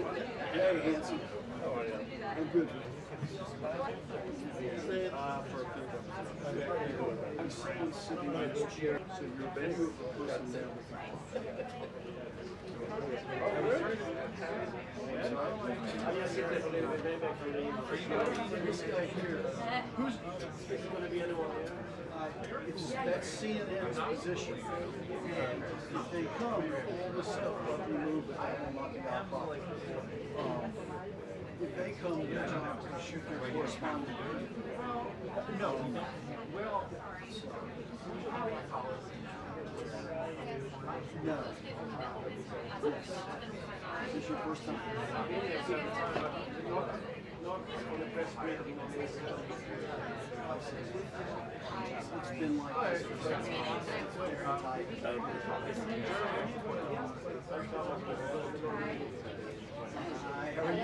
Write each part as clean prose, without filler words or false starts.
Hey, handsome. How are you? I'm good. I'm sitting in this chair, so you're venue of the person there. This guy here, who's going to be anyone? That's CNN's position. If they come, all this stuff will be moved, but that will not be our problem. If they come, your job is to shoot their correspondent. No. Well, no. Yes. Is this your first time? It's been like this for 7 months. It's very tight. Hi, how are you?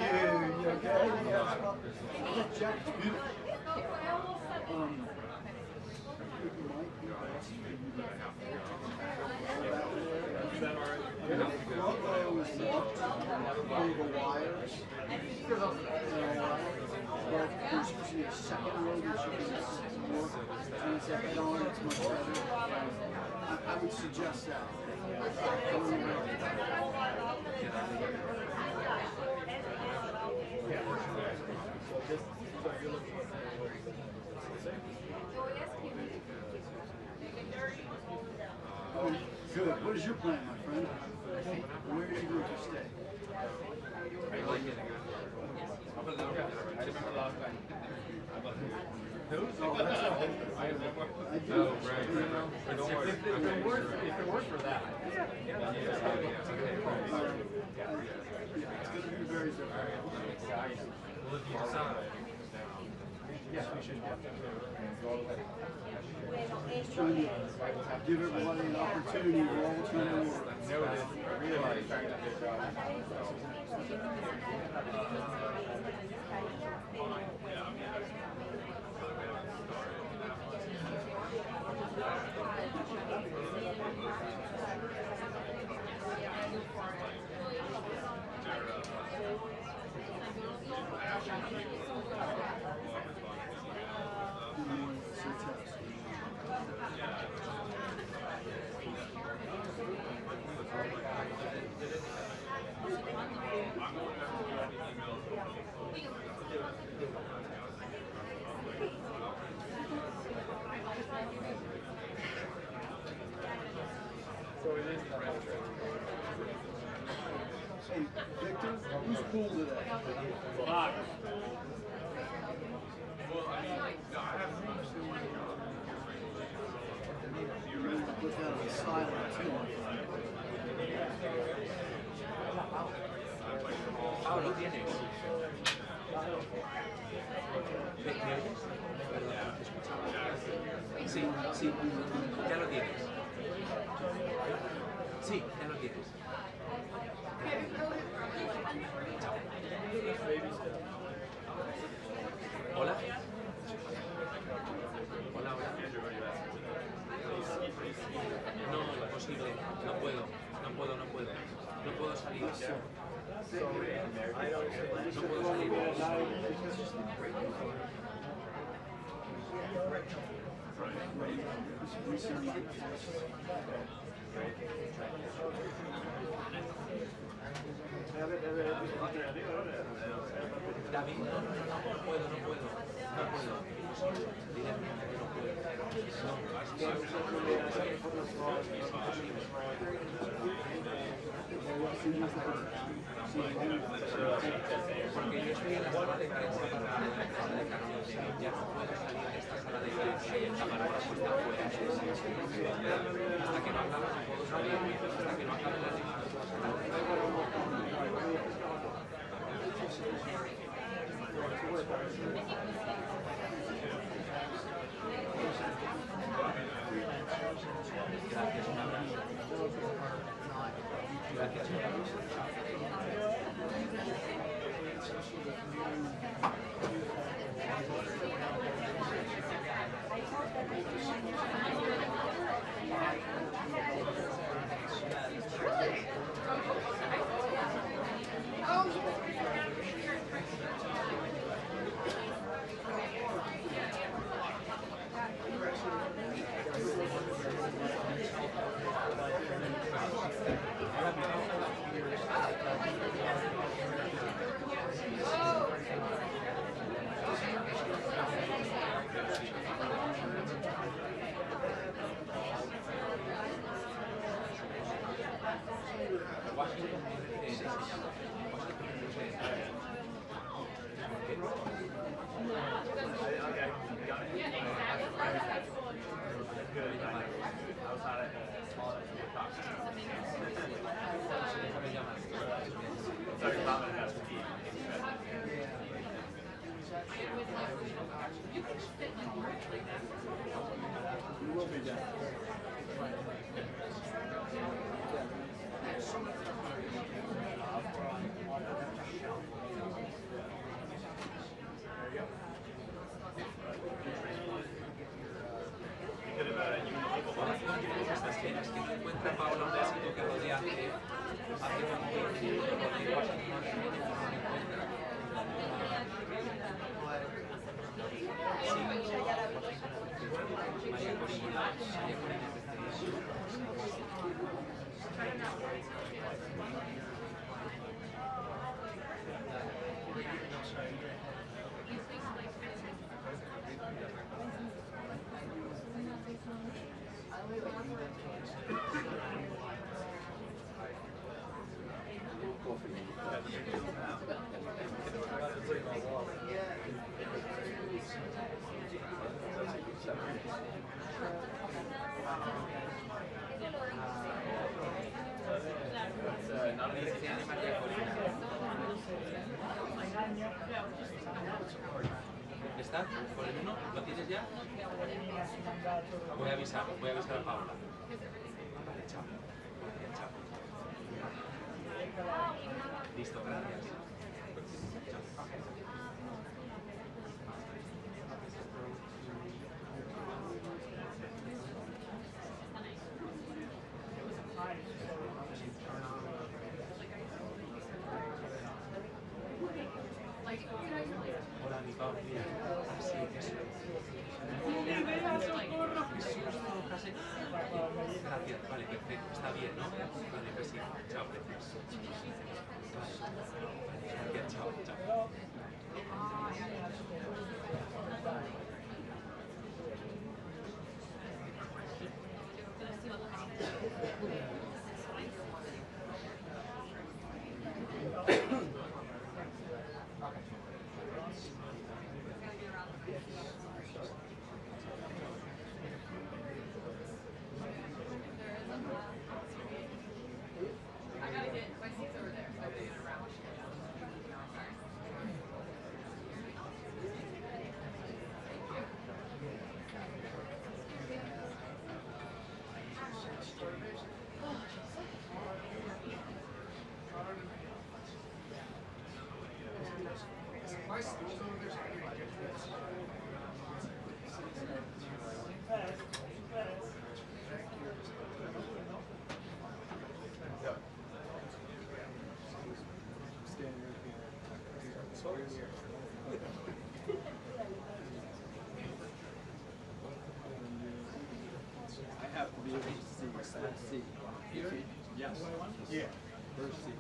You okay? Jack's beautiful. It might be best for you to the front row is locked on the wires. But there's usually a second row that you can work, and it's a head-on, it's much better. I would suggest that. Oh, good. What is your plan, my friend? Where are you going to stay? If it weren't for that, it's going to be very different. Well, if you decide, yes, we should Just trying to give everybody an opportunity. We're all trying to work. noted, realize Hey, Victor, who's cool today? You're going to put that on the silent too. Ah, lo tienes. ¿Me oyes? Perdón, te escuchaba. Sí, sí, ya lo tienes. Sí, ya lo tienes. Chao. Hola. Hola, hola. No, imposible. No puedo. No puedo salir. No puedo salir. David, no puedo. Directamente no puedo. Porque yo estoy en la sala de prensa para la sala de Karoline. Ya no puedo salir de esta sala de prensa y el camarógrafo está afuera. Hasta que no acabe no puedo salir. Hasta que no acabe la Gracias, un abrazo. Gracias, un abrazo. Really? ¿Estás por el 1? ¿Lo tienes ya? Voy a avisar a Paula. Vale, chao. Chao. Listo, gracias. Hola, mi Pau. Sí, eso. Gracias, vale, perfecto. Está bien, ¿no? Vale, pues sí. Chao, precioso. Gracias, chao, chao. I have to be able to see my seat. Yes. Yeah.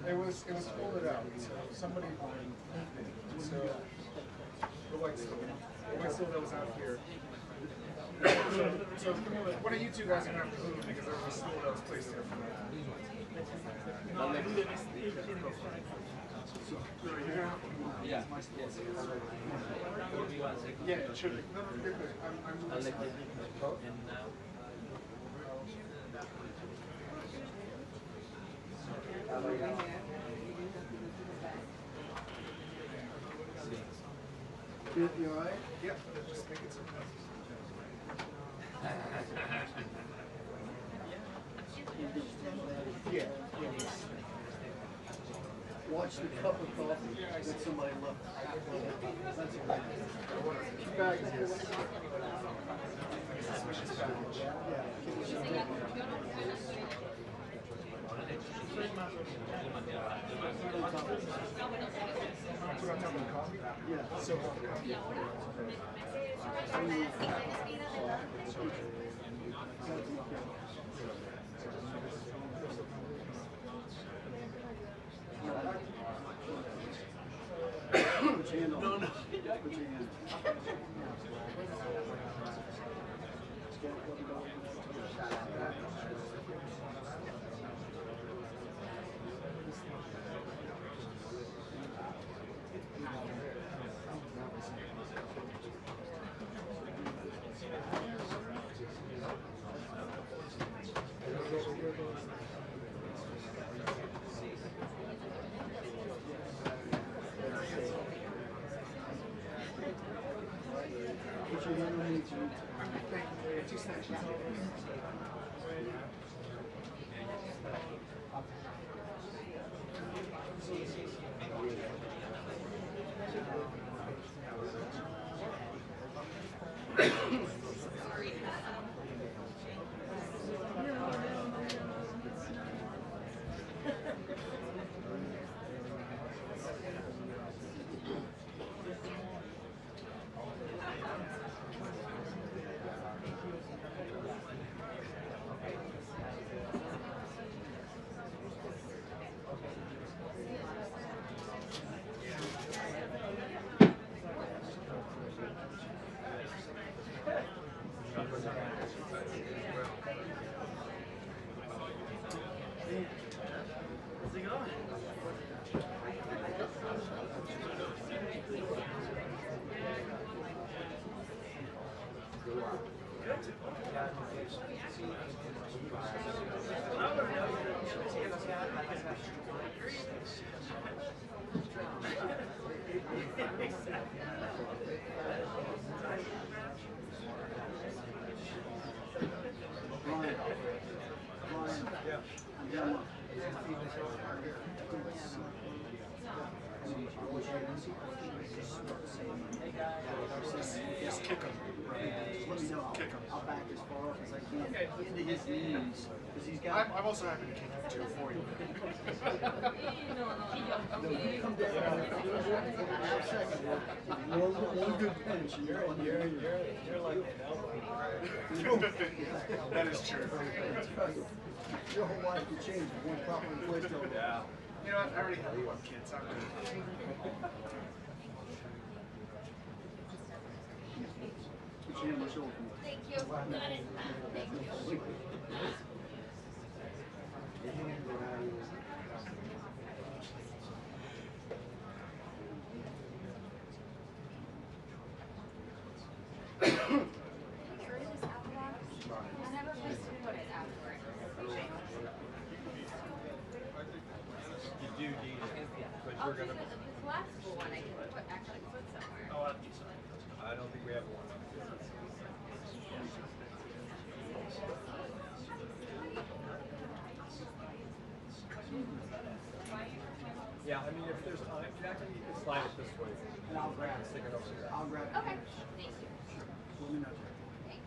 It was folded out. Somebody so the white stove that was out here. So one of you two guys are gonna have to move because there was a stove that was placed there for that. Yeah. Yeah, it should be. No, you're good. I'm moving. You all right? Yeah, just make it so. Yeah. Watch the cup of coffee that somebody left. That's a great idea. Two bags of this. Yeah. So, Put your hand on. No. Put your hand. Put your hand on each. demo. Just kick him. Let me know. I'll back as far up as I can into his knees because he's got. I'm also happy to kick him too for you. Come down for a second. One good pinch. You're like That is true. your whole life could change with one properly placed elbow. Yeah. You know what? I already have one kids. I'm good. Put your hand on my shoulder. Thank you. Got it. Thank you. I have a place to put it afterwards. You do need it, but Oh, you're gonna. this last school one I can actually put somewhere. Oh, I don't think we have one. Yeah, I mean, if there's time, Jackson, you can slide it this way. And I'll grab it. Stick it over there. I'll grab it. Okay. Thank you. Let me know. Thanks.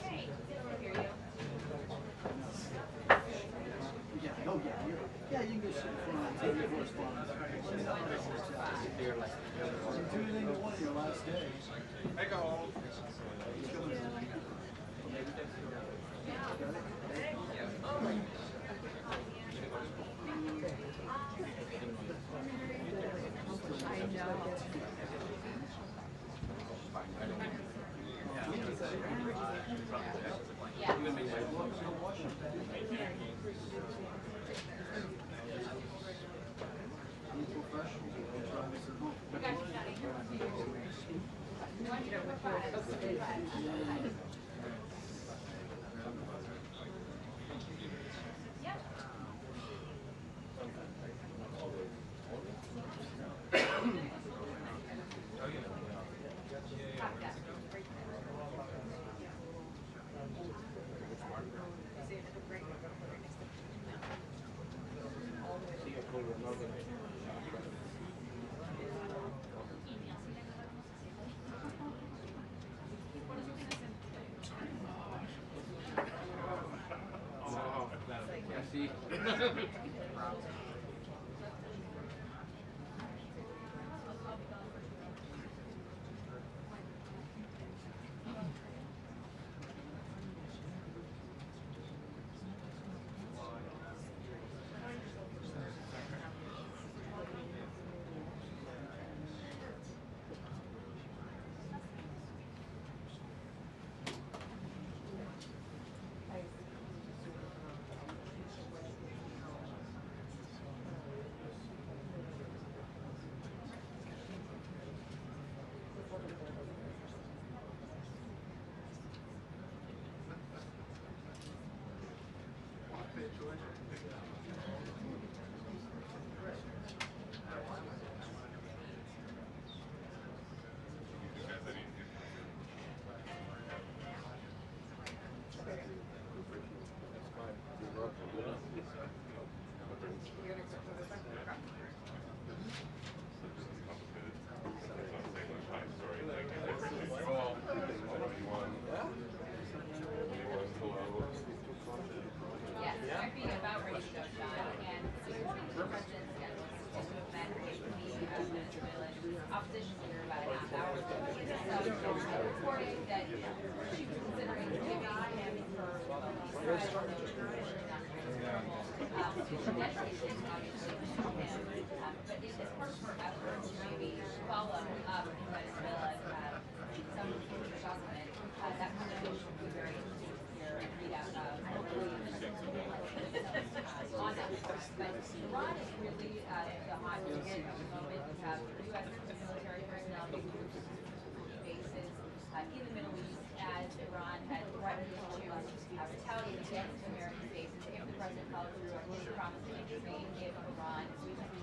Hey, hear you. Yeah, oh yeah, yeah, you can go sit in front and take your correspondence. Do anything you want on your last day. Make a hold. See? Yes, I'd be about ready to go, Sean, and the president's schedule is to amend the Venezuelan opposition leader about a half hour ago. So I reported that she was considering giving him her but in this part of her effort to maybe follow up in Venezuela some future shots on it, that conversation would be very interesting to hear and read out on that part. But Iran is really the hot ticket at the moment. We have U.S. military personnel being moved in the Middle East as Iran had threatened to retaliate against American bases if the president followed through on his promise to intervene if Iran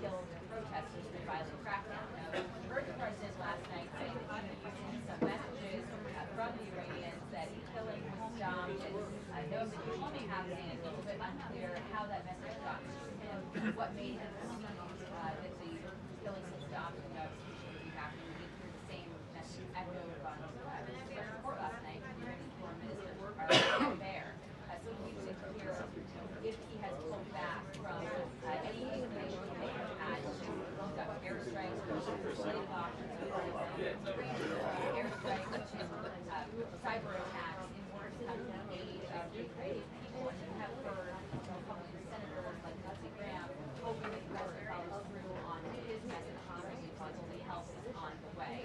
killed protesters in a violent crackdown. Now, we heard the president last night say that he was using some messages from the Iranians that killing was stopped and those that were only happening. It's a little bit unclear how that message got to him, what made him believe that the killings had stopped and that should be happening. We did hear the same message echoed on the report last night from the Foreign Minister Bear. So we need to hear if he has pulled back from any inclination he may have had to conduct airstrikes or legislative options or airstrikes to cyber attacks in order to come to the aid of the Ukrainian people. And you have heard Republican senators like Lindsey Graham hoping that the president follows through on his message to Ukrainian funds only help is on the way.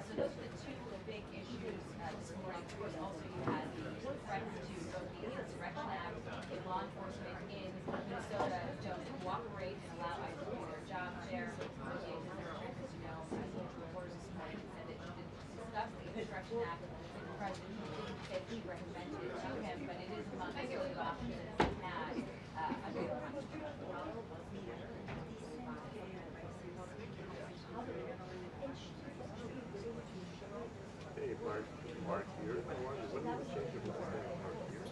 So those are the two big issues this morning. Of course, also you had the threats to both the Insurrection Act if law enforcement in Minnesota don't cooperate and allow ICE to do their job there. The Senator, as you know, I told you reporters this morning said that he didn't discuss the Insurrection Act with the president. He didn't say he recommended it to him, but it is among the sort of options that he had under the Constitution. Hey, Mark here. What do you change your last name? Mark here.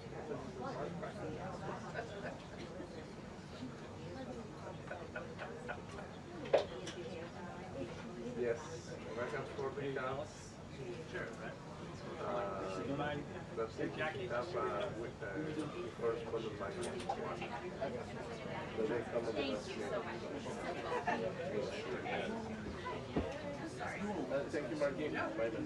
Yes, welcome for the house. Sure, That's it. Have with the correspondent line. So they come on the last name. Thank you, Mark. Bye then.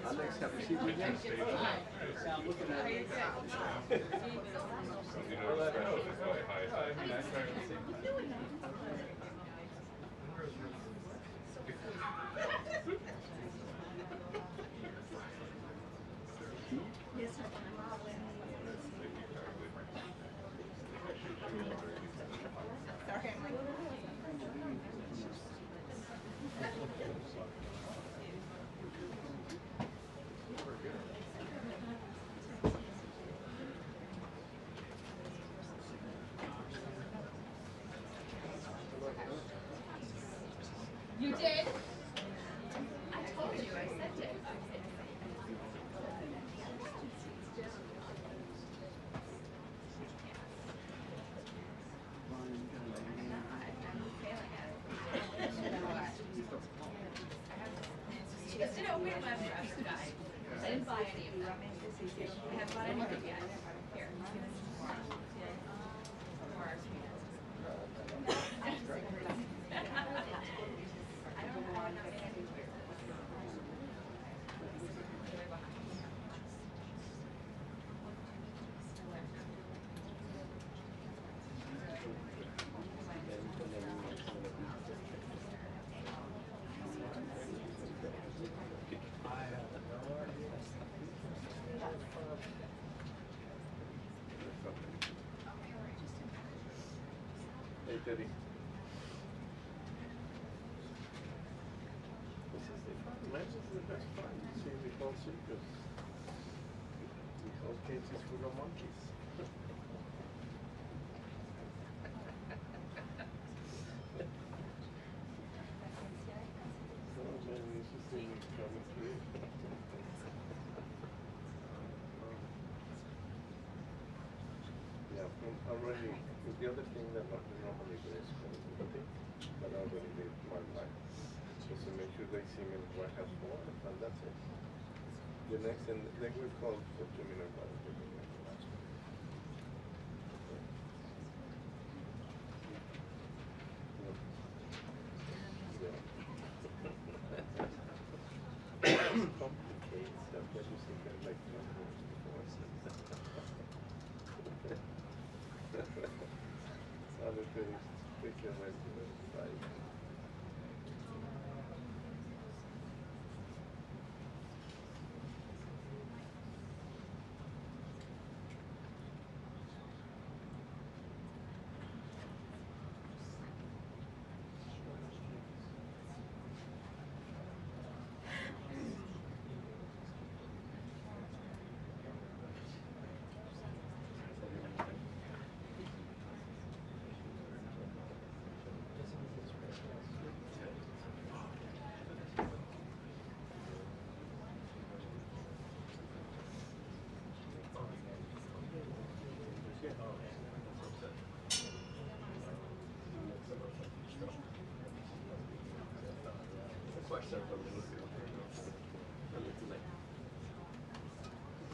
Alex, have you seen me again? I'm looking at it. Yes, sir. Sorry. You did? I told you, I sent it. She goes, you know, wait a minute, I didn't buy any of them. I haven't bought any of them yet. Here. Hey, Teddy. This is the fun. Life is the best fun. See, we call circus. We call cages full of monkeys. So many interesting coming through. Yeah, I'm already. The other thing that not normally do is but I already did one line. Just to make sure they see me what I have for, and that's it. The next, and they will call for 2 minutes. complicates stuff that you see kind of like numbers before. So other things, speaking with like.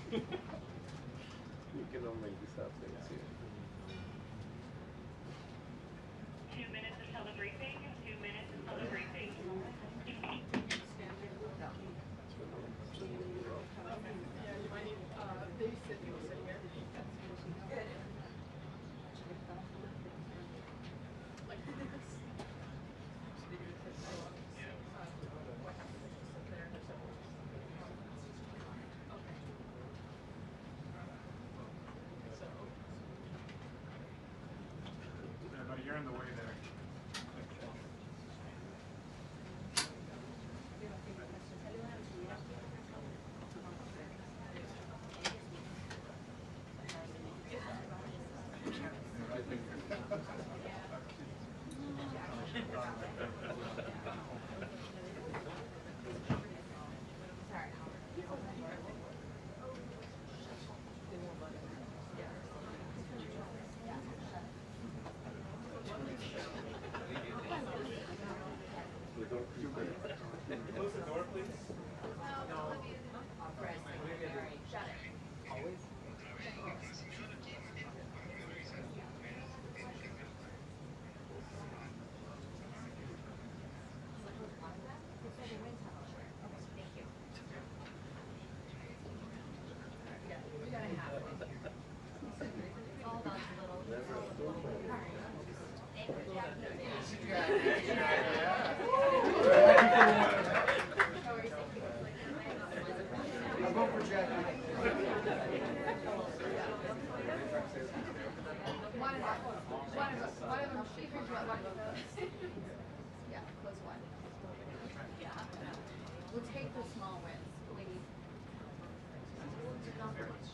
You can all make this up things here. 2 minutes until the briefing. 2 minutes until the briefing. But you're in the way there. Close the door, please. Shut it. We gotta have it. It's all about the little. Thank you, I'll go for Jackie. One of them, she figures out one of those. Yeah, close one. Yeah. We'll take the small wins, but we need. I know it's.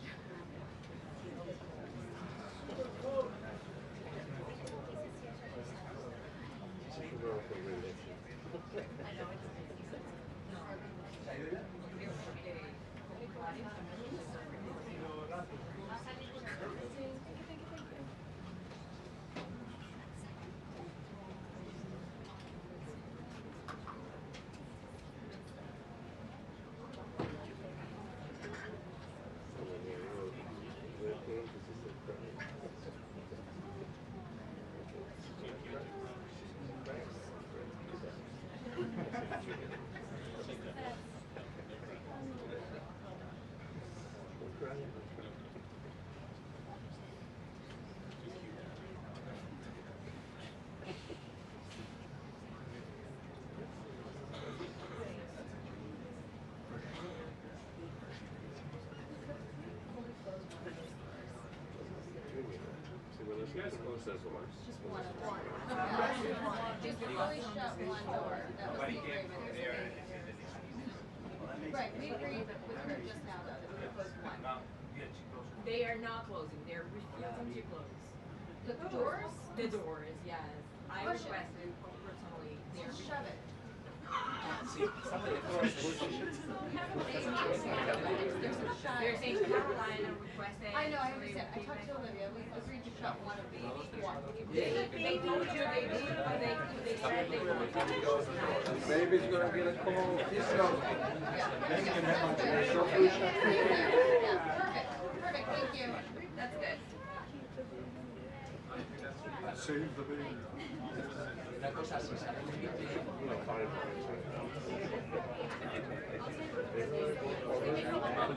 You guys close those doors. Just one. Just fully shut one door. That was the agreement. Right, we agreed with her just now though, that we would close one. They are not closing. They're refusing to close. The doors? The doors, yes. I Push it. requested personally. They're Just shove it. They're saying Karoline requested. I know, I understand. I talked to Olivia. We agreed to shut one of these. One. They told you they would, but they said they would. Baby's gonna get a call. Perfect, thank you. That's good. Save the baby. Una cosa, si sale un límite, Yo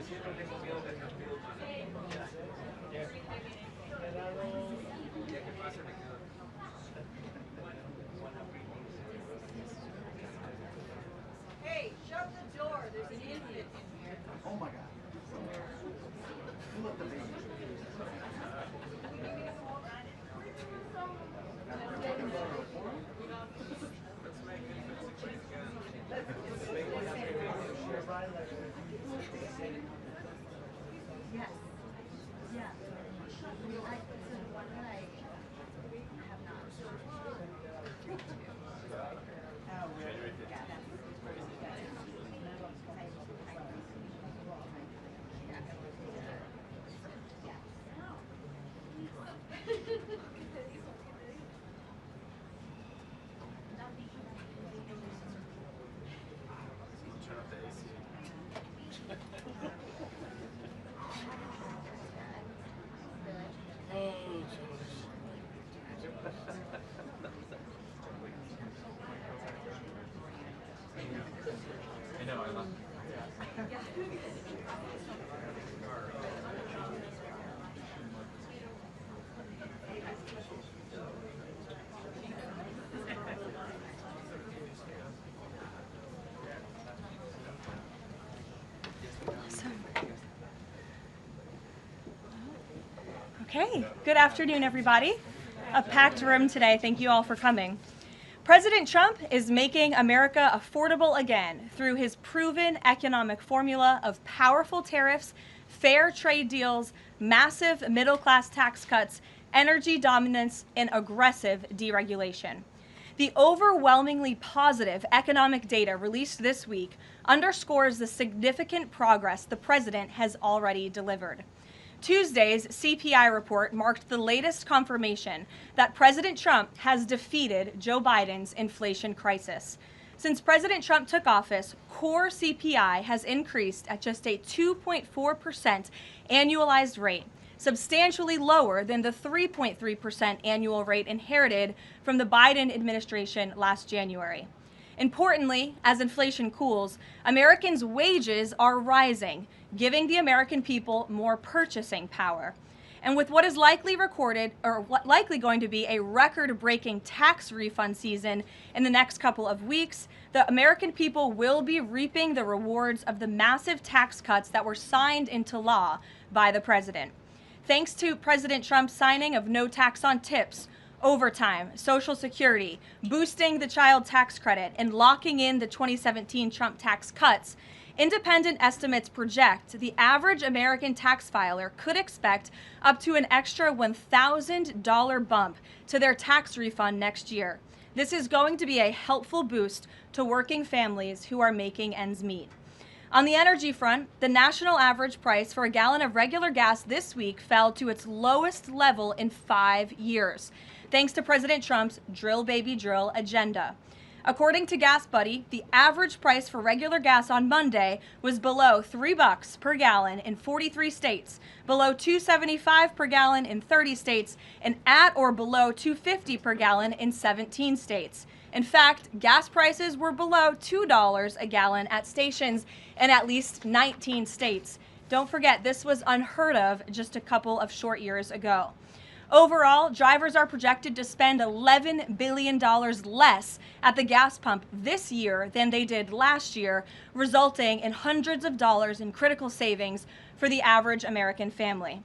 siempre tengo miedo de estar pido más. El día que pase me quedo. Hey, shut the door. There's an infant in here. Oh my God. Who let the baby? Yes. Yeah. I, so the one that I have not. Oh, really? Yeah, Turn up the AC. I know, I love Okay, good afternoon, everybody. A packed room today. Thank you all for coming. President Trump is making America affordable again through his proven economic formula of powerful tariffs, fair trade deals, massive middle-class tax cuts, energy dominance, and aggressive deregulation. The overwhelmingly positive economic data released this week underscores the significant progress the president has already delivered. Tuesday's CPI report marked the latest confirmation that President Trump has defeated Joe Biden's inflation crisis. Since President Trump took office, core CPI has increased at just a 2.4% annualized rate, substantially lower than the 3.3% annual rate inherited from the Biden administration last January. Importantly, as inflation cools, Americans' wages are rising, giving the American people more purchasing power. And with what is likely going to be a record-breaking tax refund season in the next couple of weeks, the American people will be reaping the rewards of the massive tax cuts that were signed into law by the president. Thanks to President Trump's signing of no tax on tips, overtime, Social Security, boosting the child tax credit, and locking in the 2017 Trump tax cuts, independent estimates project the average American tax filer could expect up to an extra $1,000 bump to their tax refund next year. This is going to be a helpful boost to working families who are making ends meet. On the energy front, the national average price for a gallon of regular gas this week fell to its lowest level in 5 years, thanks to President Trump's drill baby drill agenda. According to Gas Buddy, the average price for regular gas on Monday was below $3 per gallon in 43 states, below $2.75 per gallon in 30 states, and at or below $2.50 per gallon in 17 states. In fact, gas prices were below $2 a gallon at stations in at least 19 states. Don't forget, this was unheard of just a couple of short years ago. Overall, drivers are projected to spend $11 billion less at the gas pump this year than they did last year, resulting in hundreds of dollars in critical savings for the average American family.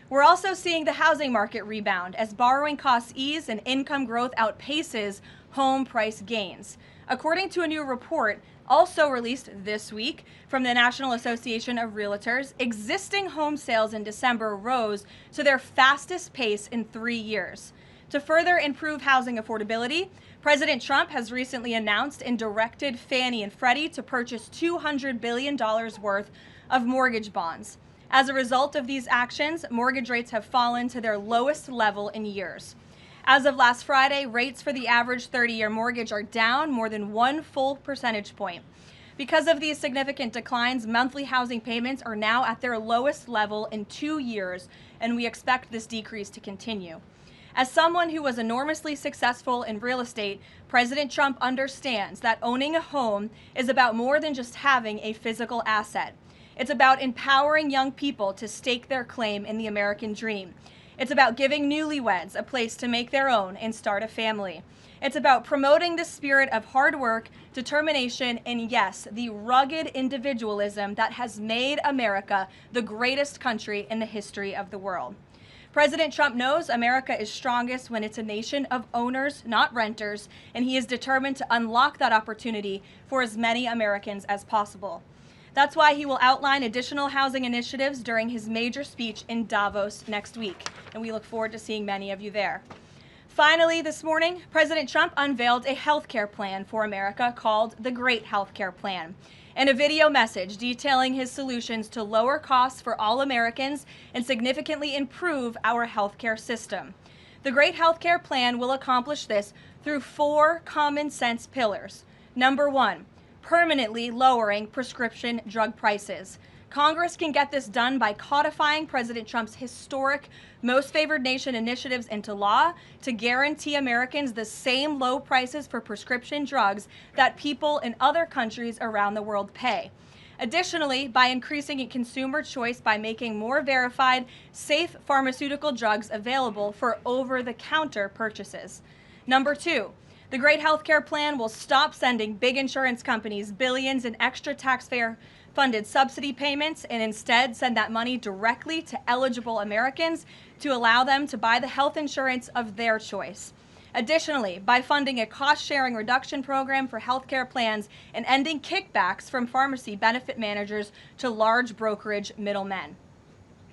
We're also seeing the housing market rebound as borrowing costs ease and income growth outpaces home price gains. According to a new report also released this week from the National Association of Realtors, existing home sales in December rose to their fastest pace in 3 years. To further improve housing affordability, President Trump has recently announced and directed Fannie and Freddie to purchase $200 billion worth of mortgage bonds. As a result of these actions, mortgage rates have fallen to their lowest level in years. As of last Friday, rates for the average 30-year mortgage are down more than 1 full percentage point. Because of these significant declines, monthly housing payments are now at their lowest level in 2 years, and we expect this decrease to continue. As someone who was enormously successful in real estate, President Trump understands that owning a home is about more than just having a physical asset. It's about empowering young people to stake their claim in the American dream. It's about giving newlyweds a place to make their own and start a family. It's about promoting the spirit of hard work, determination, and yes, the rugged individualism that has made America the greatest country in the history of the world. President Trump knows America is strongest when it's a nation of owners, not renters, and he is determined to unlock that opportunity for as many Americans as possible. That's why he will outline additional housing initiatives during his major speech in Davos next week, and we look forward to seeing many of you there. Finally, this morning, President Trump unveiled a health care plan for America called the Great Health Care Plan, and a video message detailing his solutions to lower costs for all Americans and significantly improve our health care system. The Great Health Care Plan will accomplish this through 4 common sense pillars. Number 1, permanently lowering prescription drug prices. Congress can get this done by codifying President Trump's historic Most Favored Nation initiatives into law to guarantee Americans the same low prices for prescription drugs that people in other countries around the world pay. Additionally, by increasing consumer choice by making more verified, safe pharmaceutical drugs available for over-the-counter purchases. Number 2, the Great Healthcare Plan will stop sending big insurance companies billions in extra taxpayer-funded subsidy payments and instead send that money directly to eligible Americans to allow them to buy the health insurance of their choice. Additionally, by funding a cost-sharing reduction program for healthcare plans and ending kickbacks from pharmacy benefit managers to large brokerage middlemen.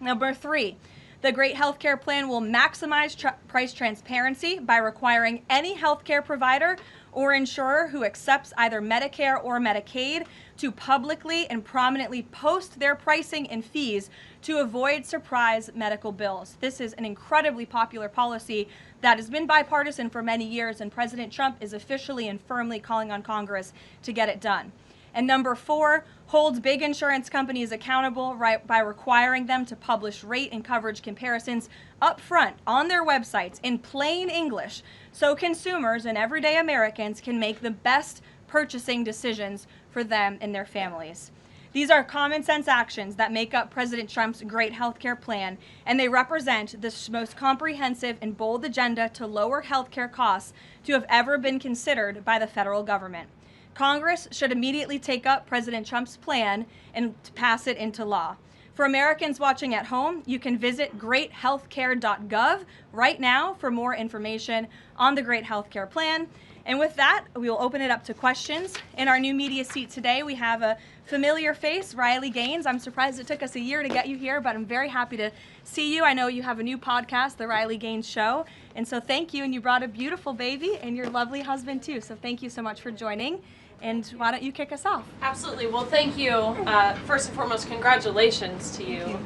Number 3, the Great Healthcare Plan will maximize price transparency by requiring any healthcare provider or insurer who accepts either Medicare or Medicaid to publicly and prominently post their pricing and fees to avoid surprise medical bills. This is an incredibly popular policy that has been bipartisan for many years, and President Trump is officially and firmly calling on Congress to get it done. And number 4, holds big insurance companies accountable by requiring them to publish rate and coverage comparisons up front on their websites in plain English so consumers and everyday Americans can make the best purchasing decisions for them and their families. These are common sense actions that make up President Trump's Great Healthcare Plan, and they represent the most comprehensive and bold agenda to lower healthcare costs to have ever been considered by the federal government. Congress should immediately take up President Trump's plan and pass it into law. For Americans watching at home, you can visit greathealthcare.gov right now for more information on the Great Healthcare Plan. And with that, we will open it up to questions. In our new media seat today, we have a familiar face, Riley Gaines. I'm surprised it took us a year to get you here, but I'm very happy to see you. I know you have a new podcast, The Riley Gaines Show. And so thank you. And you brought a beautiful baby and your lovely husband, too. So thank you so much for joining. And why don't you kick us off? Absolutely. Well, thank you. First and foremost, congratulations to you.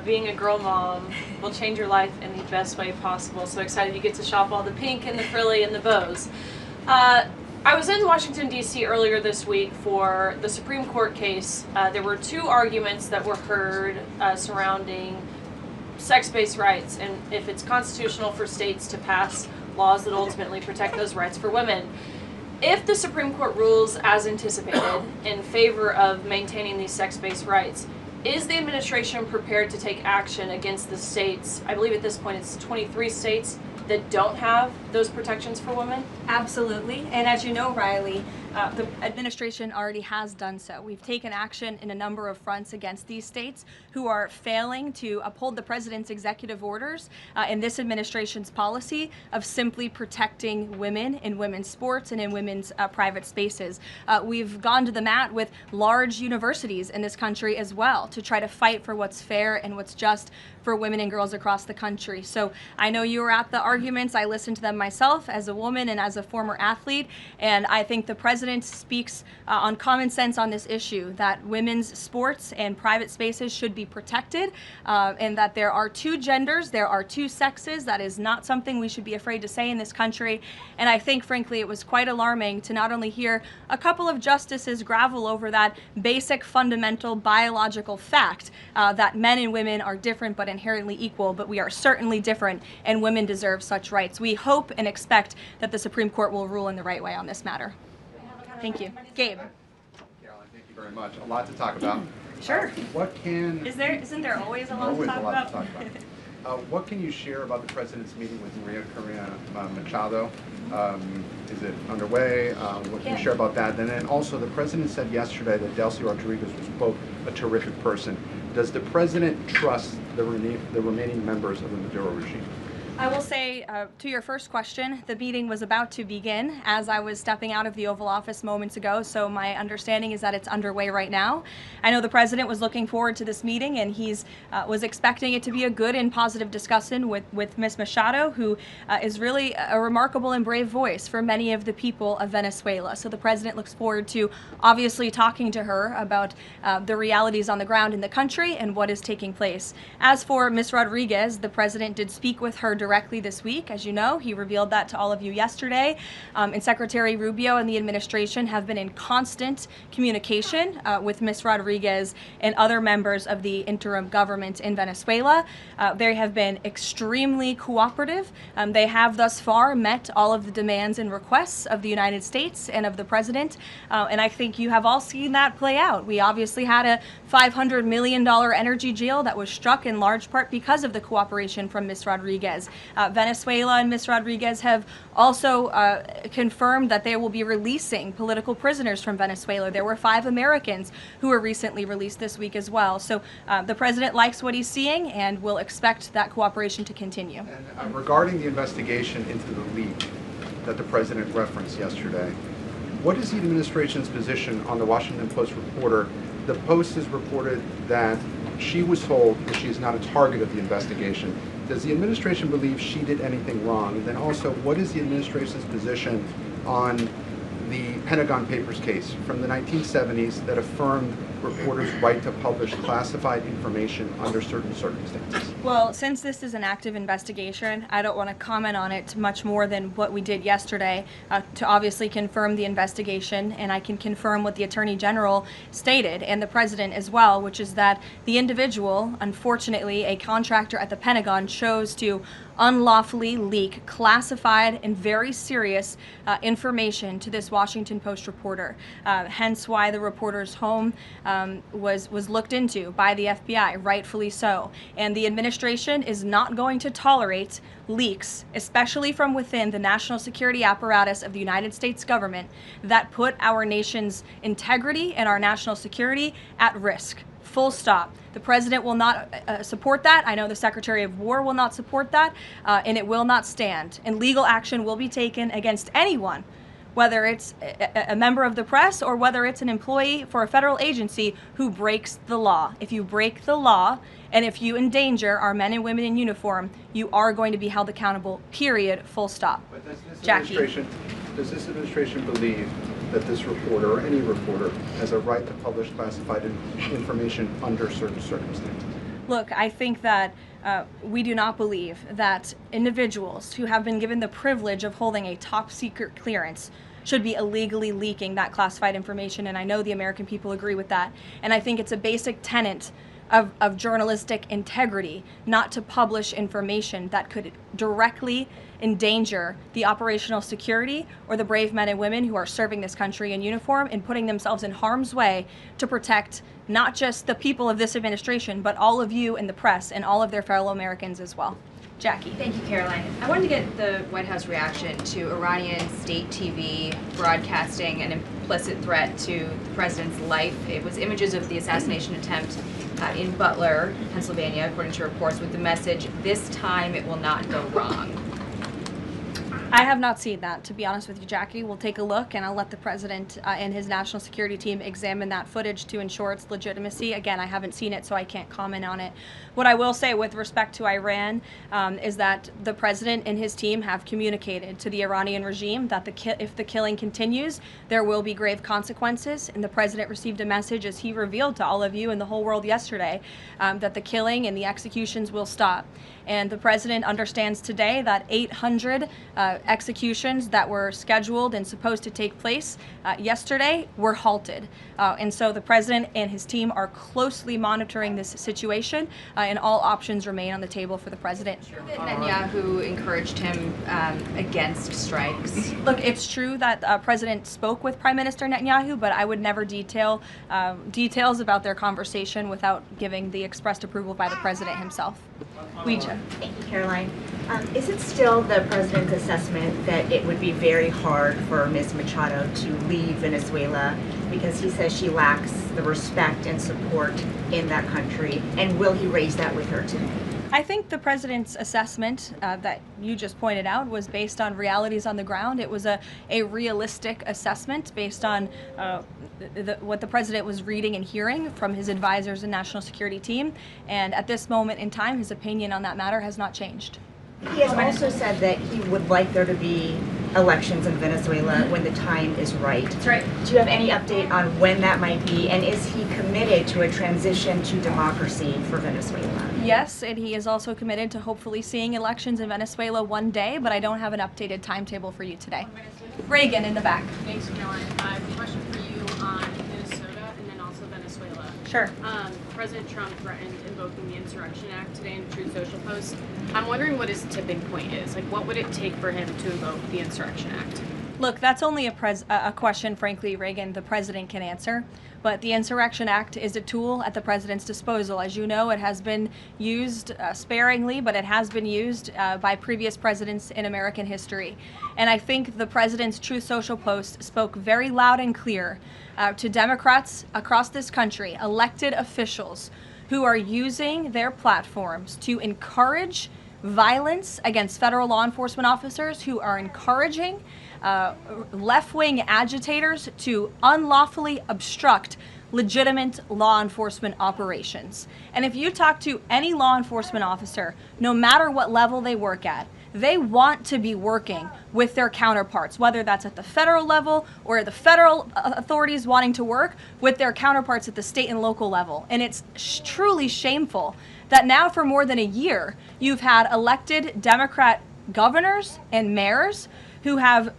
Being a girl mom will change your life in the best way possible. So excited you get to shop all the pink and the frilly and the bows. I was in Washington, D.C. earlier this week for the Supreme Court case. There were 2 arguments that were heard surrounding sex-based rights and if it's constitutional for states to pass laws that ultimately protect those rights for women. If the Supreme Court rules as anticipated in favor of maintaining these sex-based rights, is the administration prepared to take action against the states? I believe at this point it's 23 states that don't have those protections for women? Absolutely. And as you know, Riley, the administration already has done so. We've taken action in a number of fronts against these states who are failing to uphold the president's executive orders in this administration's policy of simply protecting women in women's sports and in women's private spaces. We've gone to the mat with large universities in this country as well to try to fight for what's fair and what's just for women and girls across the country. So I know you were at the arguments. I listened to them myself as a woman and as a former athlete, and I think the president speaks on common sense on this issue, that women's sports and private spaces should be protected, and that there are 2 genders, there are 2 sexes. That is not something we should be afraid to say in this country. And I think, frankly, it was quite alarming to not only hear a couple of justices gravel over that basic fundamental biological fact that men and women are different but inherently equal, but we are certainly different, and women deserve such rights. We hope and expect that the Supreme Court will rule in the right way on this matter. Thank you. Gabe. Caroline, thank you very much. A lot to talk about. Sure. Isn't there always a lot to talk about? What can you share about the president's meeting with Maria Corina Machado? Is it underway? What can you share about that? And then also, the president said yesterday that Delcy Rodriguez was, quote, a terrific person. Does the president trust the remaining members of the Maduro regime? I will say, to your first question, the meeting was about to begin as I was stepping out of the Oval Office moments ago, so my understanding is that it's underway right now. I know the president was looking forward to this meeting, and he's was expecting it to be a good and positive discussion with Ms. Machado, who is really a remarkable and brave voice for many of the people of Venezuela. So the president looks forward to obviously talking to her about the realities on the ground in the country and what is taking place. As for Ms. Rodriguez, the president did speak with her directly this week. As you know, he revealed that to all of you yesterday. And Secretary Rubio and the administration have been in constant communication with Ms. Rodriguez and other members of the interim government in Venezuela. They have been extremely cooperative. They have thus far met all of the demands and requests of the United States and of the president. And I think you have all seen that play out. We obviously had a $500 million energy deal that was struck in large part because of the cooperation from Ms. Rodriguez. Venezuela and Ms. Rodriguez have also confirmed that they will be releasing political prisoners from Venezuela. There were 5 Americans who were recently released this week as well. So the president likes what he's seeing and will expect that cooperation to continue. And regarding the investigation into the leak that the president referenced yesterday, what is the administration's position on the Washington Post reporter? The Post has reported that she was told that she is not a target of the investigation. Does the administration believe she did anything wrong? And then also, what is the administration's position on the Pentagon Papers case from the 1970s that affirmed reporters' right to publish classified information under certain circumstances? Well, since this is an active investigation, I don't want to comment on it much more than what we did yesterday to obviously confirm the investigation, and I can confirm what the Attorney General stated and the President as well, which is that the individual, unfortunately a contractor at the Pentagon, chose to unlawfully leak classified and very serious information to this Washington Post reporter. Hence why the reporter's home was looked into by the FBI, rightfully so. And the administration is not going to tolerate leaks, especially from within the national security apparatus of the United States government, that put our nation's integrity and our national security at risk. Full stop. The president will not support that. I know the Secretary of War will not support that, and it will not stand. And legal action will be taken against anyone, whether it's a member of the press or whether it's an employee for a federal agency who breaks the law. If you break the law and if you endanger our men and women in uniform, you are going to be held accountable, period, full stop. But Jackie. Does this administration believe that this reporter or any reporter has a right to publish classified information under certain circumstances? Look, I think that we do not believe that individuals who have been given the privilege of holding a top secret clearance should be illegally leaking that classified information, and I know the American people agree with that. And I think it's a basic tenet of journalistic integrity not to publish information that could directly endanger the operational security or the brave men and women who are serving this country in uniform and putting themselves in harm's way to protect not just the people of this administration, but all of you in the press and all of their fellow Americans as well. Jackie. Thank you, Karoline. I wanted to get the White House reaction to Iranian state TV broadcasting an implicit threat to the president's life. It was images of the assassination attempt in Butler, Pennsylvania, according to reports, with the message, "This time it will not go wrong." I have not seen that, to be honest with you, Jackie. We'll take a look, and I'll let the president and his national security team examine that footage to ensure its legitimacy. Again, I haven't seen it, so I can't comment on it. What I will say with respect to Iran is that the president and his team have communicated to the Iranian regime that if the killing continues, there will be grave consequences. And the president received a message, as he revealed to all of you and the whole world yesterday, that the killing and the executions will stop. And the president understands today that 800 executions that were scheduled and supposed to take place yesterday were halted. And so the president and his team are closely monitoring this situation, and all options remain on the table for the president. Netanyahu encouraged him against strikes. Look, it's true that the president spoke with Prime Minister Netanyahu, but I would never detail details about their conversation without giving the expressed approval by the president himself. Ouija. Thank you, Caroline. Is it still the president's assessment that it would be very hard for Ms. Machado to leave Venezuela because he says she lacks the respect and support in that country? And will he raise that with her today? I think the president's assessment that you just pointed out was based on realities on the ground. It was a realistic assessment based on what the president was reading and hearing from his advisors and national security team. And at this moment in time, his opinion on that matter has not changed. He has also said that he would like there to be elections in Venezuela when the time is right. That's right. Do you have any update on when that might be? And is he committed to a transition to democracy for Venezuela? Yes, and he is also committed to hopefully seeing elections in Venezuela one day, but I don't have an updated timetable for you today. Reagan in the back. Thanks, Caroline. I have a question for you on Minnesota and then also Venezuela. Sure. President Trump threatened invoking the Insurrection Act today in a Truth Social post. I'm wondering what his tipping point is. Like, what would it take for him to invoke the Insurrection Act? Look, that's only a question, frankly, Reagan, the president can answer. But the Insurrection Act is a tool at the president's disposal. As you know, it has been used sparingly, but it has been used by previous presidents in American history. And I think the president's Truth Social post spoke very loud and clear to Democrats across this country, elected officials who are using their platforms to encourage violence against federal law enforcement officers, who are encouraging left-wing agitators to unlawfully obstruct legitimate law enforcement operations. And if you talk to any law enforcement officer, no matter what level they work at, they want to be working with their counterparts, whether that's at the federal level or the federal authorities wanting to work with their counterparts at the state and local level. And it's truly shameful that now for more than a year, you've had elected Democrat governors and mayors who have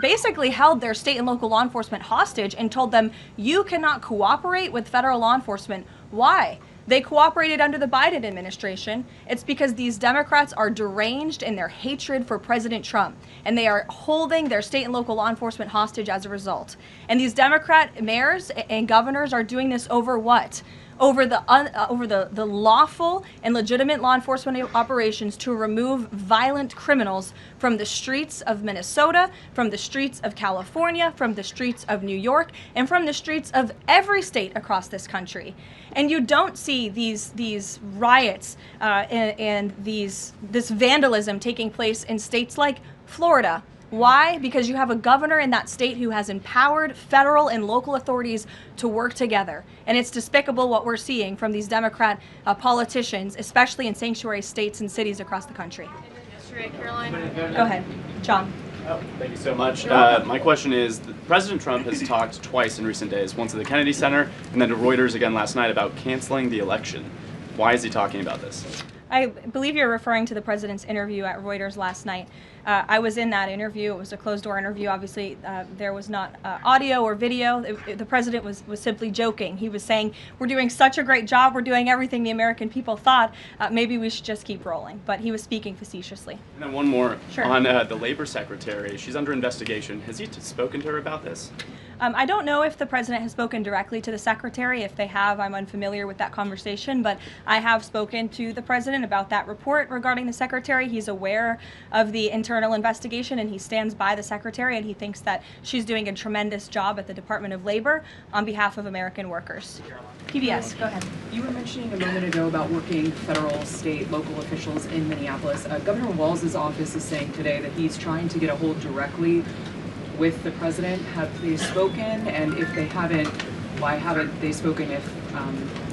basically held their state and local law enforcement hostage and told them, you cannot cooperate with federal law enforcement. Why? They cooperated under the Biden administration. It's because these Democrats are deranged in their hatred for President Trump, and they are holding their state and local law enforcement hostage as a result. And these Democrat mayors and governors are doing this over what? Over the lawful and legitimate law enforcement operations to remove violent criminals from the streets of Minnesota, from the streets of California, from the streets of New York, and from the streets of every state across this country. And you don't see these riots and this vandalism taking place in states like Florida. Why? Because you have a governor in that state who has empowered federal and local authorities to work together. And it's despicable what we're seeing from these Democrat politicians, especially in sanctuary states and cities across the country. Yesterday, Caroline. Go ahead, John. Oh, thank you so much. My question is, President Trump has talked twice in recent days, once at the Kennedy Center and then to Reuters again last night, about canceling the election. Why is he talking about this? I believe you're referring to the president's interview at Reuters last night. I was in that interview. It was a closed-door interview. Obviously, there was not audio or video. The president was simply joking. He was saying, we're doing such a great job. We're doing everything the American people thought. Maybe we should just keep rolling. But he was speaking facetiously. And then one more. Sure. On the labor secretary. She's under investigation. Has he spoken to her about this? I don't know if the president has spoken directly to the secretary. If they have, I'm unfamiliar with that conversation, but I have spoken to the president about that report regarding the secretary. He's aware of the internal investigation, and he stands by the secretary, and he thinks that she's doing a tremendous job at the Department of Labor on behalf of American workers. PBS, go ahead. You were mentioning a moment ago about working federal, state, local officials in Minneapolis. Governor Walz's office is saying today that he's trying to get a hold directly with the president. Have they spoken? And if they haven't, why haven't they spoken if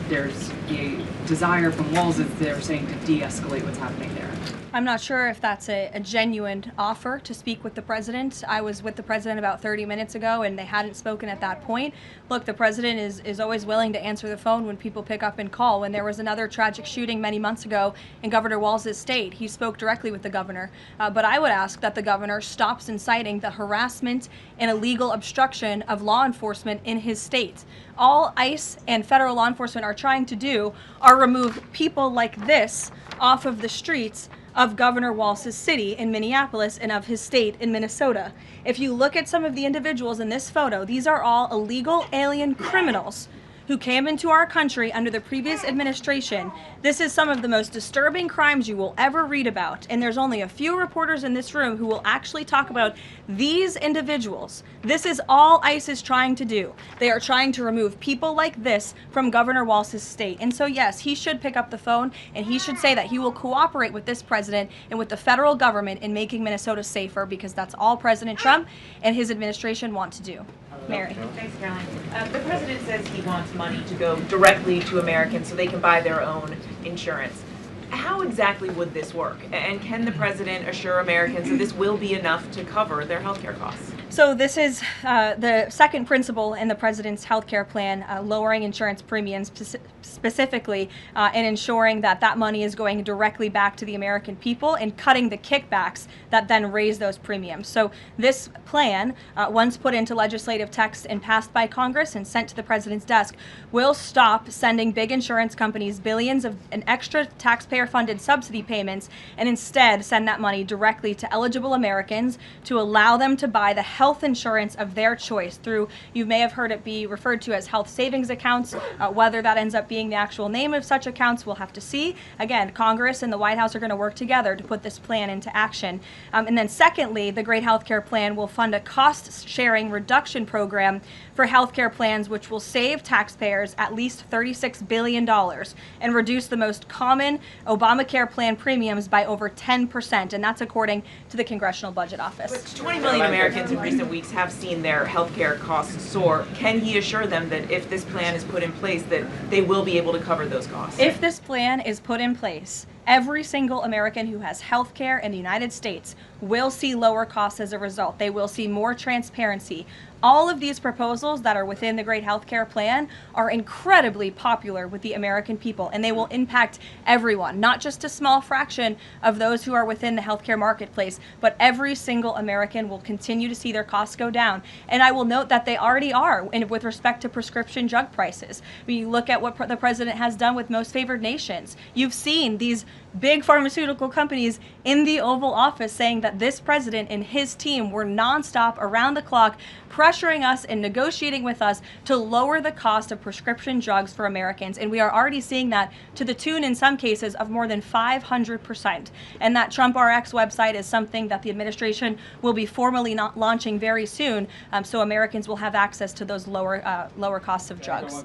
there's a desire from Walz, as they're saying, to de-escalate what's happening there. I'm not sure if that's a genuine offer to speak with the president. I was with the president about 30 minutes ago, and they hadn't spoken at that point. Look, the president is always willing to answer the phone when people pick up and call. When there was another tragic shooting many months ago in Governor Walz's state, he spoke directly with the governor. But I would ask that the governor stops inciting the harassment and illegal obstruction of law enforcement in his state. All ICE and federal law enforcement are trying to do are remove people like this off of the streets of Governor Walz's city in Minneapolis and of his state in Minnesota. If you look at some of the individuals in this photo, these are all illegal alien criminals who came into our country under the previous administration. This is some of the most disturbing crimes you will ever read about, and there's only a few reporters in this room who will actually talk about these individuals. This is all ICE is trying to do. They are trying to remove people like this from Governor Walz's state. And so yes, he should pick up the phone, and he should say that he will cooperate with this president and with the federal government in making Minnesota safer, because that's all President Trump and his administration want to do. Mary. Thanks, Karoline. The president says he wants money to go directly to Americans so they can buy their own insurance. How exactly would this work? And can the president assure Americans that this will be enough to cover their health care costs? So this is the second principle in the president's health care plan, lowering insurance premiums specifically and ensuring that that money is going directly back to the American people and cutting the kickbacks that then raise those premiums. So this plan, once put into legislative text and passed by Congress and sent to the president's desk, will stop sending big insurance companies billions of an extra taxpayer-funded subsidy payments and instead send that money directly to eligible Americans to allow them to buy the health insurance of their choice through, you may have heard it be referred to as health savings accounts. Whether that ends up being the actual name of such accounts, we'll have to see. Again, Congress and the White House are going to work together to put this plan into action. And then secondly, the Great Healthcare Plan will fund a cost-sharing reduction program for healthcare plans, which will save taxpayers at least $36 billion and reduce the most common Obamacare plan premiums by over 10%, and that's according to the Congressional Budget Office. But 20 million Americans in recent weeks have seen their health care costs soar. Can he assure them that if this plan is put in place, that they will be able to cover those costs? If this plan is put in place, every single American who has health care in the United States will see lower costs as a result. They will see more transparency. All of these proposals that are within the Great Healthcare Plan are incredibly popular with the American people, and they will impact everyone, not just a small fraction of those who are within the healthcare marketplace, but every single American will continue to see their costs go down. And I will note that they already are with respect to prescription drug prices. When you look at what the president has done with most favored nations, you've seen these big pharmaceutical companies in the Oval Office saying that this president and his team were nonstop, around the clock, pressuring us and negotiating with us to lower the cost of prescription drugs for Americans. And we are already seeing that to the tune, in some cases, of more than 500%. And that Trump RX website is something that the administration will be formally launching very soon, so Americans will have access to those lower costs of drugs.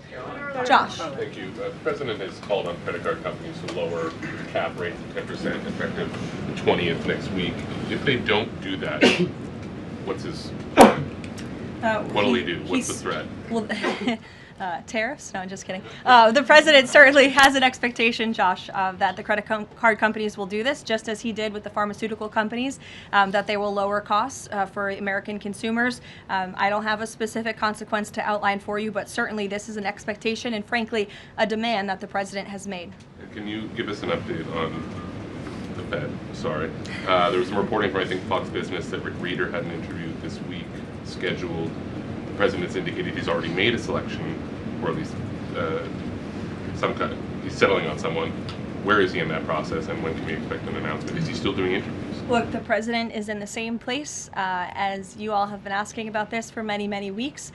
Josh. Thank you. The president has called on credit card companies to lower the cap rate to 10% effective the 20th next week. If they don't do that, what's his what'll he do? What's the threat? Well, tariffs? No, I'm just kidding. The president certainly has an expectation, Josh, that the credit card companies will do this, just as he did with the pharmaceutical companies, that they will lower costs for American consumers. I don't have a specific consequence to outline for you, but certainly this is an expectation and, frankly, a demand that the president has made. Can you give us an update on the Fed? Sorry. There was some reporting from, I think, Fox Business that Rick Reeder had an interview this week scheduled. The president's indicated he's already made a selection, or at least some kind of, he's settling on someone. Where is he in that process, and when can we expect an announcement? Is he still doing interviews? Look, the president is in the same place as you all have been asking about this for many, many weeks.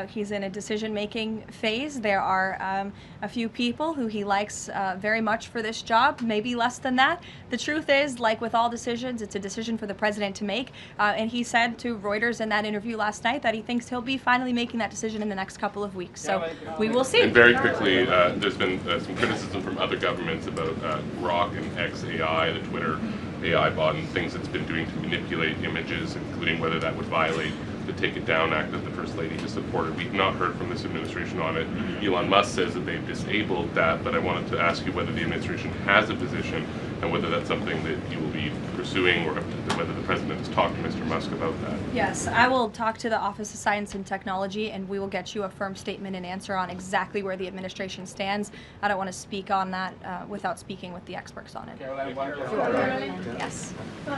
He's in a decision-making phase. There are a few people who he likes very much for this job, maybe less than that. The truth is, like with all decisions, it's a decision for the president to make. And he said to Reuters in that interview last night that he thinks he'll be finally making that decision in the next couple of weeks. So we will see. And very quickly, there's been some criticism from other governments about Grok and XAI, the Twitter AI bot and things it's been doing to manipulate images, including whether that would violate the Take It Down Act that the First Lady has supported. We've not heard from this administration on it. Elon Musk says that they've disabled that, but I wanted to ask you whether the administration has a position and whether that's something that you will be pursuing, or whether the president has talked to Mr. Musk about that. Yes, I will talk to the Office of Science and Technology, and we will get you a firm statement and answer on exactly where the administration stands. I don't want to speak on that without speaking with the experts on it. Yes.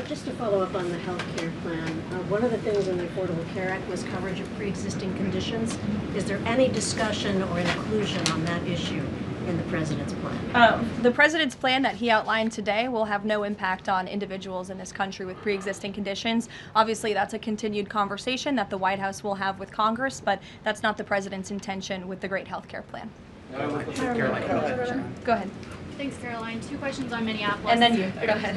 Just to follow up on the health care plan, one of the things in the Affordable Care Act was coverage of pre-existing conditions. Is there any discussion or inclusion on that issue in the president's plan? The president's plan that he outlined today will have no impact on individuals in this country with pre-existing conditions. Obviously, that's a continued conversation that the White House will have with Congress, but that's not the president's intention with the great health care plan. Caroline. Go ahead. Thanks, Caroline. 2 questions on Minneapolis. And then you. Go ahead.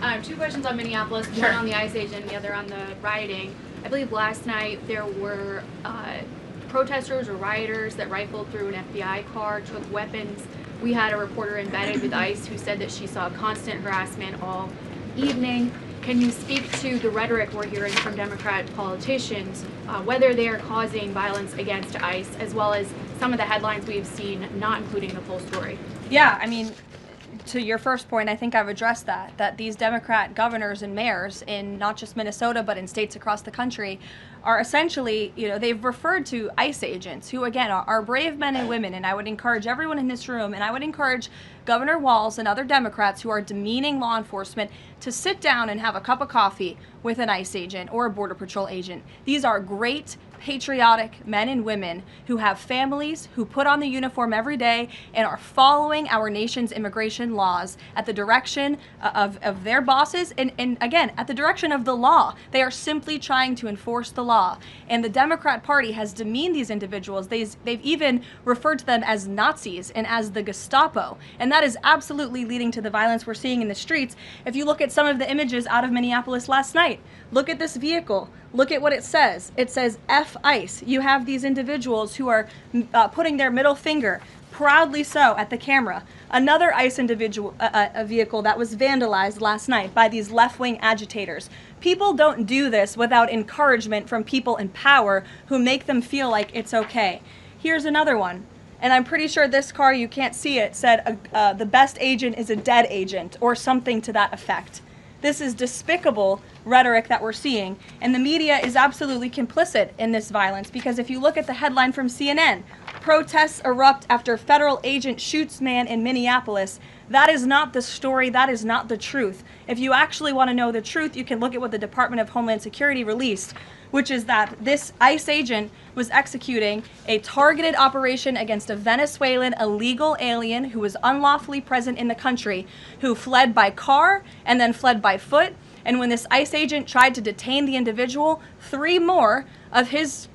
Thanks. 2 questions on Minneapolis, Sure. one on the ICE agent, the other on the rioting. I believe last night there were protesters or rioters that rifled through an FBI car, took weapons. We had a reporter embedded with ICE who said that she saw constant harassment all evening. Can you speak to the rhetoric we're hearing from Democrat politicians, whether they are causing violence against ICE, as well as some of the headlines we've seen not including the full story? Yeah, I mean, to your first point, I think I've addressed that these Democrat governors and mayors in not just Minnesota, but in states across the country are essentially, they've referred to ICE agents who, again, are brave men and women. And I would encourage everyone in this room, and I would encourage Governor Walz and other Democrats who are demeaning law enforcement to sit down and have a cup of coffee with an ICE agent or a Border Patrol agent. These are great, patriotic men and women who have families, who put on the uniform every day and are following our nation's immigration laws at the direction of their bosses and again, at the direction of the law. They are simply trying to enforce the law. And the Democrat Party has demeaned these individuals. They've even referred to them as Nazis and as the Gestapo. And that is absolutely leading to the violence we're seeing in the streets. If you look at some of the images out of Minneapolis last night, look at this vehicle. Look at what it says. It says F ICE. You have these individuals who are putting their middle finger, proudly so, at the camera. Another ICE individual, a vehicle that was vandalized last night by these left-wing agitators. People don't do this without encouragement from people in power who make them feel like it's okay. Here's another one. And I'm pretty sure this car, you can't see it, said the best agent is a dead agent or something to that effect. This is despicable rhetoric that we're seeing, and the media is absolutely complicit in this violence, because if you look at the headline from CNN, protests erupt after federal agent shoots man in Minneapolis, that is not the story, that is not the truth. If you actually want to know the truth, you can look at what the Department of Homeland Security released, which is that this ICE agent was executing a targeted operation against a Venezuelan illegal alien who was unlawfully present in the country, who fled by car and then fled by foot. And when this ICE agent tried to detain the individual, 3 more of his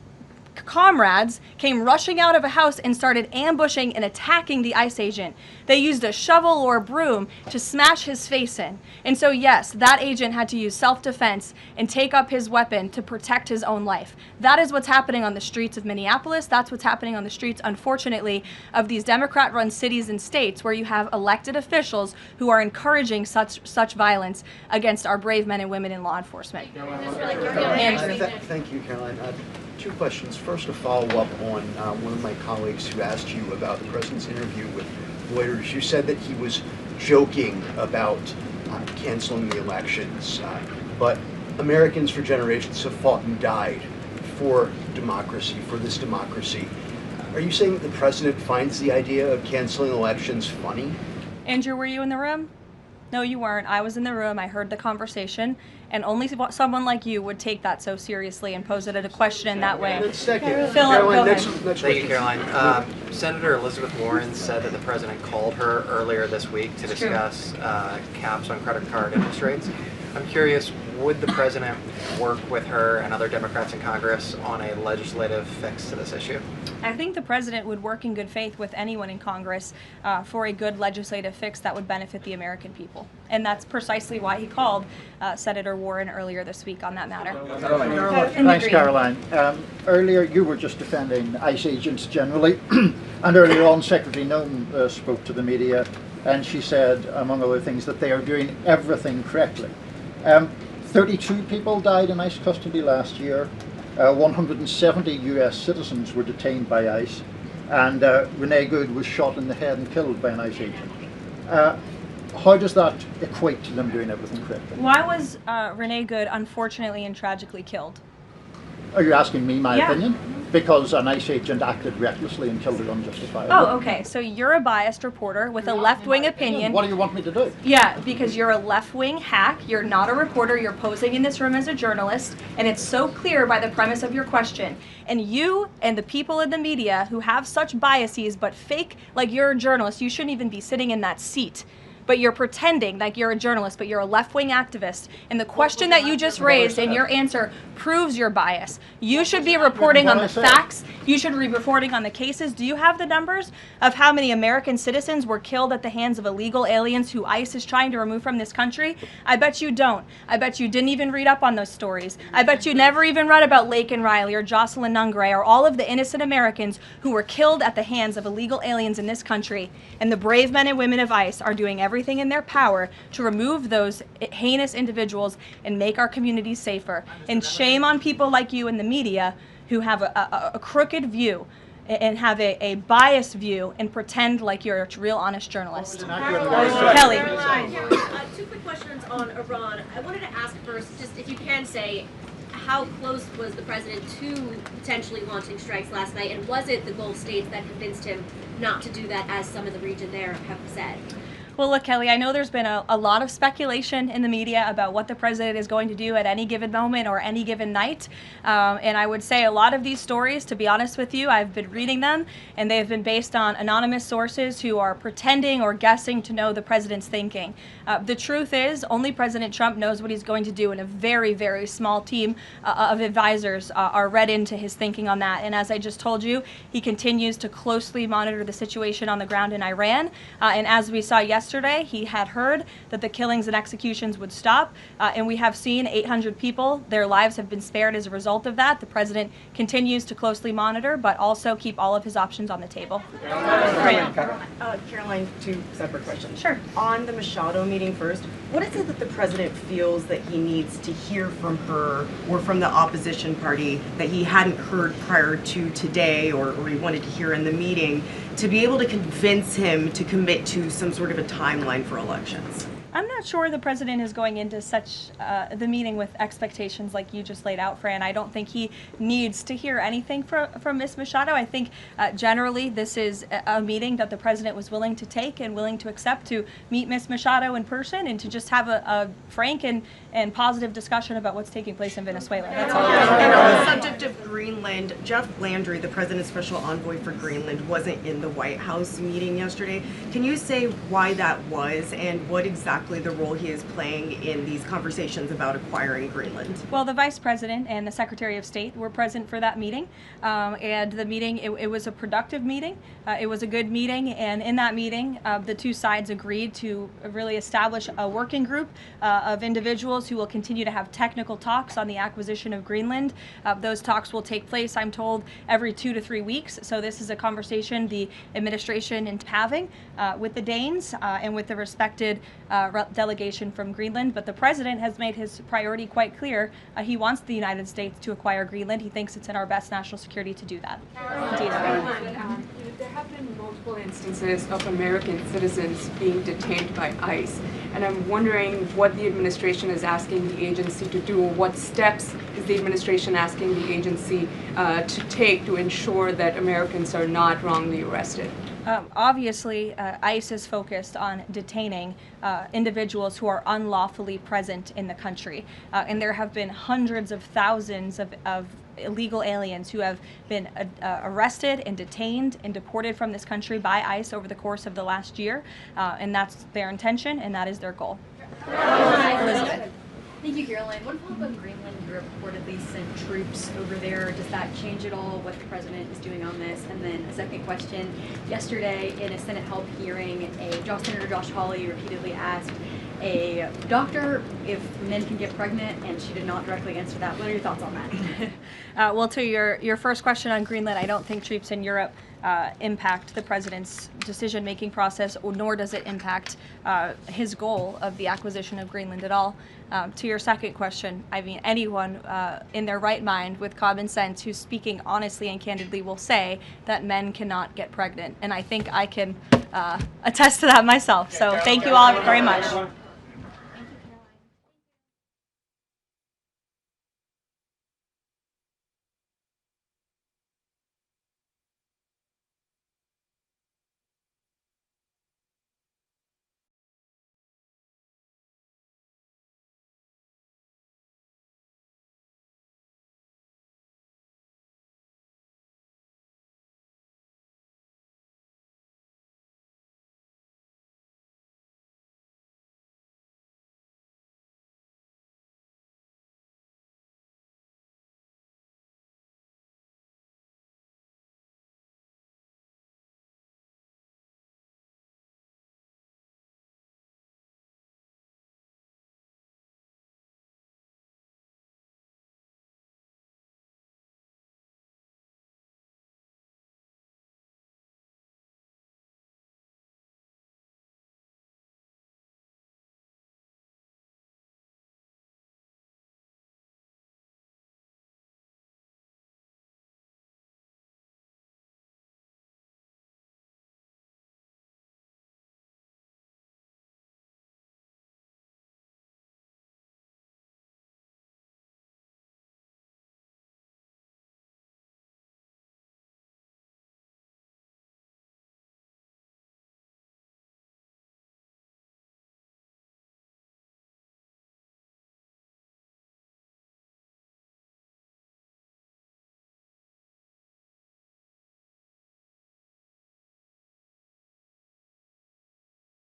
comrades came rushing out of a house and started ambushing and attacking the ICE agent. They used a shovel or a broom to smash his face in. And so yes, that agent had to use self-defense and take up his weapon to protect his own life. That is what's happening on the streets of Minneapolis. That's what's happening on the streets, unfortunately, of these Democrat-run cities and states where you have elected officials who are encouraging such violence against our brave men and women in law enforcement. Thank you, Caroline. 2 questions. First, a follow-up on one of my colleagues who asked you about the president's interview with Reuters. You said that he was joking about canceling the elections, but Americans for generations have fought and died for democracy, for this democracy. Are you saying that the president finds the idea of canceling elections funny? Andrew, were you in the room? No, you weren't. I was in the room. I heard the conversation, and only someone like you would take that so seriously and pose it as a question in that way. Second, Philip, go ahead. Thank you, Caroline. Senator Elizabeth Warren said that the president called her earlier this week to discuss caps on credit card interest rates. I'm curious, would the president work with her and other Democrats in Congress on a legislative fix to this issue? I think the president would work in good faith with anyone in Congress for a good legislative fix that would benefit the American people. And that's precisely why he called Senator Warren earlier this week on that matter. Thanks, Caroline. Earlier you were just defending ICE agents generally, and earlier on Secretary Noem spoke to the media and she said, among other things, that they are doing everything correctly. 32 people died in ICE custody last year. 170 US citizens were detained by ICE, and Renee Good was shot in the head and killed by an ICE agent. How does that equate to them doing everything correctly? Why was Renee Good unfortunately and tragically killed? Are you asking me my Yeah. opinion? Because an ICE agent acted recklessly and killed her unjustifiably. Oh, okay. So you're a biased reporter with a left-wing opinion. What do you want me to do? Yeah, because you're a left-wing hack. You're not a reporter. You're posing in this room as a journalist, and it's so clear by the premise of your question. And you and the people in the media who have such biases but fake like you're a journalist, you shouldn't even be sitting in that seat. But you're pretending like you're a journalist, but you're a left-wing activist. And the question that you just raised and your answer proves your bias. You should be reporting on the facts. You should be reporting on the cases. Do you have the numbers of how many American citizens were killed at the hands of illegal aliens who ICE is trying to remove from this country? I bet you don't. I bet you didn't even read up on those stories. I bet you never even read about Laken Riley or Jocelyn Nungray or all of the innocent Americans who were killed at the hands of illegal aliens in this country. And the brave men and women of ICE are doing everything in their power to remove those heinous individuals and make our communities safer. And shame on people like you in the media who have a crooked view and have a biased view and pretend like you're a real honest journalist. Kelly. Two quick questions on Iran. I wanted to ask first, just if you can say, how close was the president to potentially launching strikes last night, and was it the Gulf states that convinced him not to do that, as some of the region there have said? Well, look, Kelly, I know there's been a lot of speculation in the media about what the president is going to do at any given moment or any given night. And I would say a lot of these stories, to be honest with you, I've been reading them, and they have been based on anonymous sources who are pretending or guessing to know the president's thinking. The truth is, only President Trump knows what he's going to do, and a very, very small team of advisors are read into his thinking on that. And as I just told you, he continues to closely monitor the situation on the ground in Iran. And as we saw yesterday, he had heard that the killings and executions would stop, and we have seen 800 people, their lives have been spared as a result of that. The president continues to closely monitor, but also keep all of his options on the table. Karoline, two separate questions. Sure. On the Machado meeting first, what is it that the president feels that he needs to hear from her or from the opposition party that he hadn't heard prior to today, or he wanted to hear in the meeting, to be able to convince him to commit to some sort of a timeline for elections? I'm not sure the president is going into such the meeting with expectations like you just laid out, Fran. I don't think he needs to hear anything from Ms. Machado. I think generally this is a meeting that the president was willing to take and willing to accept to meet Ms. Machado in person and to just have a frank and positive discussion about what's taking place in Venezuela. That's all. And on the subject of Greenland, Jeff Landry, the president's special envoy for Greenland, wasn't in the White House meeting yesterday. Can you say why that was and what exactly the role he is playing in these conversations about acquiring Greenland? Well, the Vice President and the Secretary of State were present for that meeting, and the meeting, it was a productive meeting. It was a good meeting, and in that meeting, the two sides agreed to really establish a working group of individuals who will continue to have technical talks on the acquisition of Greenland. Those talks will take place, I'm told, every 2 to 3 weeks. So this is a conversation the administration is having with the Danes and with the respected delegation from Greenland. But the president has made his priority quite clear. He wants the United States to acquire Greenland. He thinks it's in our best national security to do that. There have been multiple instances of American citizens being detained by ICE, and I'm wondering what the administration is asking the agency to do, or what steps is the administration asking the agency to take to ensure that Americans are not wrongly arrested? Obviously, ICE is focused on detaining individuals who are unlawfully present in the country. And there have been hundreds of thousands of illegal aliens who have been arrested and detained and deported from this country by ICE over the course of the last year. And that's their intention, and that is their goal. Elizabeth. Thank you, Karoline. One follow-up on Greenland. You reportedly sent troops over there. Does that change at all what the president is doing on this? And then a second question. Yesterday, in a Senate help hearing, Senator Josh Hawley repeatedly asked a doctor if men can get pregnant, and she did not directly answer that. What are your thoughts on that? Well, to your first question on Greenland, I don't think troops in Europe impact the president's decision-making process, nor does it impact his goal of the acquisition of Greenland at all. To your second question, I mean, anyone in their right mind with common sense who's speaking honestly and candidly will say that men cannot get pregnant, and I think I can attest to that myself. So thank you all very much.